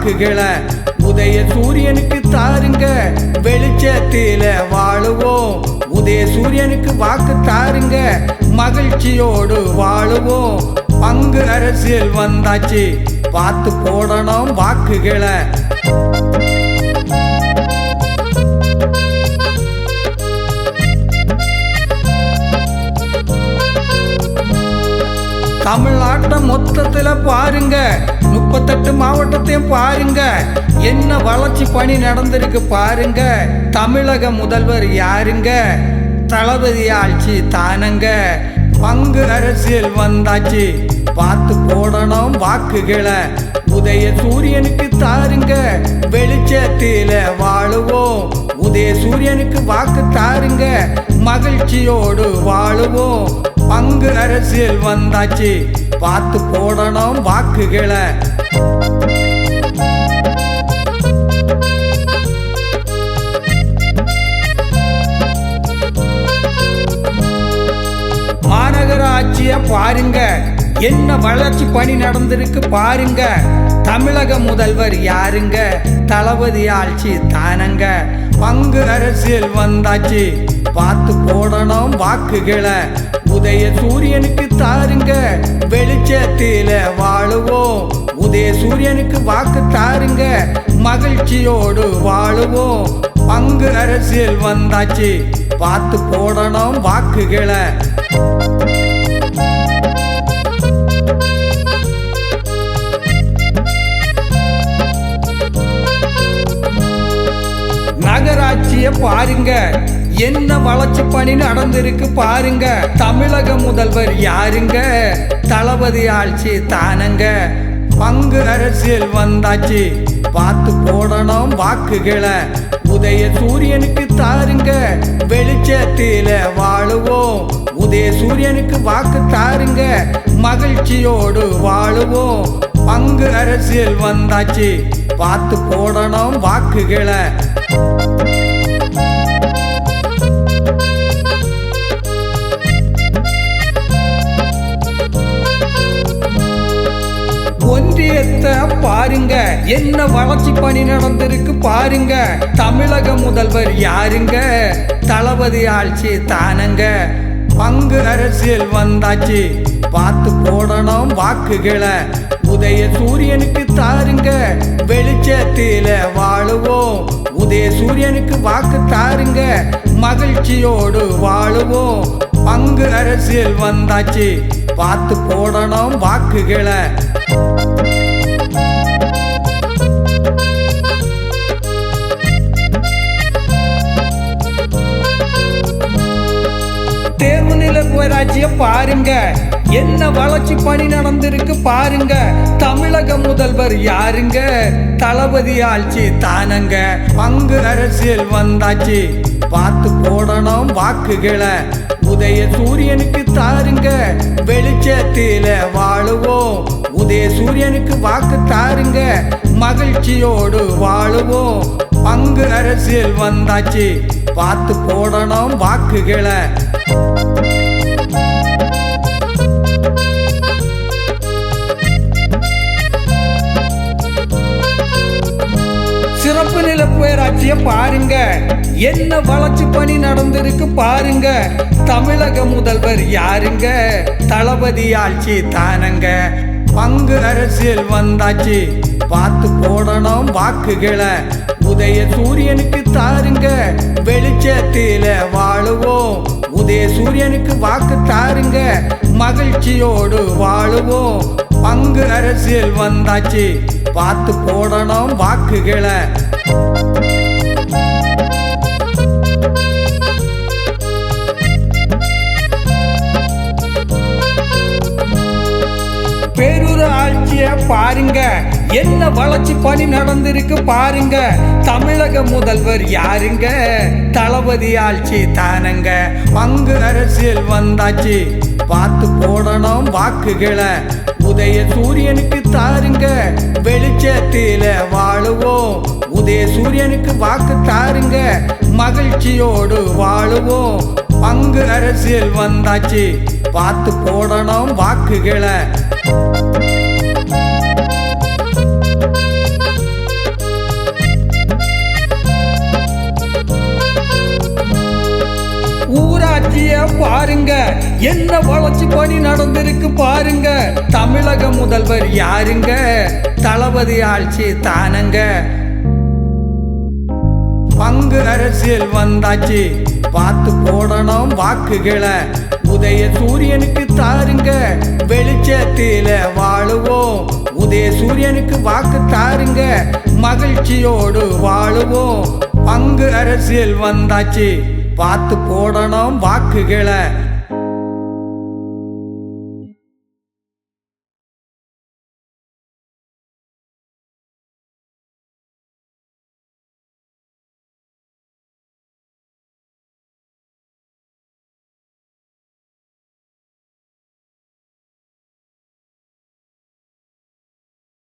வாக்குகளை உதய சூரியனுக்கு தாருங்க, வெளிச்சத்தில வாழுவோம். உதய சூரியனுக்கு வாக்கு தாருங்க, மகிழ்ச்சியோடு வாழுவோம். பங்கு அரசியல் வந்தாச்சு, பார்த்து போடணும் வாக்குகளை. தமிழ்நாட்டை மொத்தத்துல பாருங்க, 38 மாவட்டத்தையும் பாருங்க, என்ன வளர்ச்சி பணி நடந்திருக்கு பாருங்க. தமிழக முதல்வர் யாருங்க? தளபதி ஆட்சி தானங்க. பங்கு அரசியல் வந்தாச்சு, பார்த்து போடணும் வாக்குகளை. உதய சூரியனுக்கு தாருங்க, வெளிச்சத்தில வாழுவோம். உதய சூரியனுக்கு வாக்கு தாருங்க, மகிழ்ச்சியோடு வாழுவோம். பங்கு அரசியல் வந்தாச்சு, பார்த்து போடணும் வாக்குகளை. மாநகராட்சிய பாருங்க, என்ன வளர்ச்சி பணி நடந்திருக்கு பாருங்க. தமிழக முதல்வர் யாருங்க? தளபதி ஆட்சி தானங்க. பங்கு அரசியல் வந்தாச்சு, பார்த்து போடணும் வாக்குகளை. உதய சூரியனுக்கு தாருங்க, வெளிச்சத்தில வாழுவோம். உதய சூரியனுக்கு வாக்கு தாருங்க, மகிழ்ச்சியோடு வாழுவோம். பங்கு அரசியல் வந்தாச்சு, பார்த்து போடணும் வாக்குகளை. நகராட்சிய பாருங்க, என்ன வளர்ச்சி பணி நடந்திருக்கு பாருங்க. தமிழக முதல்வர் யாருங்க? தளபதி ஆட்சி தானங்க. பங்கு அரசியல் வந்தாச்சு, பார்த்து போடணும் வாக்குகளை. உதய சூரியனுக்கு தாருங்க, வெளிச்சத்தில வாழுவோம். உதய சூரியனுக்கு வாக்கு தாருங்க, மகிழ்ச்சியோடு வாழுவோம். பங்கு அரசியல் வந்தாச்சு, பார்த்து போடணும் வாக்குகளை. ஒன்றியத்தை பாருங்க, என்ன வளர்ச்சி பணி நடந்திருக்கு பாருங்க. தமிழக முதல்வர் யாருங்க? தளபதி ஆட்சி தானங்க. பங்கு அரசியல் வந்தாச்சு, பார்த்து போடணும் வாக்குகளை. உதய சூரியனுக்கு தாருங்க, வெளிச்சத்தில வாழுவோம். உதய சூரியனுக்கு வாக்கு தாருங்க, மகிழ்ச்சியோடு வாழுவோம். பங்கு அரசியல் வந்தாச்சு, பார்த்து போடணும் வாக்குகளை. தேர்வு நிலை பேராட்சிய பாருங்க, என்ன வளர்ச்சி பணி நடந்திருக்கு பாருங்க. தமிழக முதல்வர் யாருங்க? தளபதி ஆட்சி தானங்க. பங்கு அரசியல் வந்தாச்சு, பார்த்து போடணும் வாக்குகளை. உதய சூரியனுக்கு தாருங்க, வெளிச்சத்தில வாழுவோம். உதய சூரியனுக்கு வாக்கு தாருங்க, மகிழ்ச்சியோடு வாழுவோம். பங்கு அரசியல் வந்தாச்சு, பார்த்து போடணும் வாக்குகளை. சிறப்பு நிலை பேராட்சிய பாருங்க, என்ன வளர்ச்சி பணி நடந்திருக்கு பாருங்க. தமிழக முதல்வர் யாருங்க? தளபதி ஆட்சி தானங்க. பங்கு அரசியல் வந்தாச்சு, பார்த்து போடணும் வாக்குகளை. உதய சூரியனுக்கு தாருங்க, வெளிச்சத்தில வாழுவோம். உதய சூரியனுக்கு வாக்கு தாருங்க, மகிழ்ச்சியோடு வாழுவோம். பங்கு அரசியல் வந்தாச்சு, பார்த்து போடணும் வாக்குகளை. பேரூராட்சிய பாருங்க, என்ன வளர்ச்சி பணி நடந்திருக்கு பாருங்க. தமிழக முதல்வர் யாருங்க? தளபதி ஆட்சி தானங்க. பங்கு அரசியல் வந்தாச்சு, பார்த்து போடணும் வாக்குகளை. உதய சூரியனுக்கு தாருங்க, வெளிச்சத்தில வாழுவோம். உதய சூரியனுக்கு வாக்கு தாருங்க, மகிழ்ச்சியோடு வாழுவோம். பங்கு அரசியல் வந்தாச்சு, பார்த்து போடணும் வாக்குகளை. ஆட்சிய பாருங்க, என்ன வளர்ச்சி பணி நடந்திருக்கு பாருங்க. தமிழக முதல்வர் யாருங்க? தளபதி ஆட்சி தானங்க. பங்கு அரசியல் வந்தாச்சு, பார்த்து போடணும் வாக்குகளை. உதய சூரியனுக்கு தாருங்க, வெளிச்சத்தில வாழுவோம். உதய சூரியனுக்கு வாக்கு தாருங்க, மகிழ்ச்சியோடு வாழுவோம். பங்கு அரசியல் வந்தாச்சு, பார்த்து போடணும் வாக்குகளை.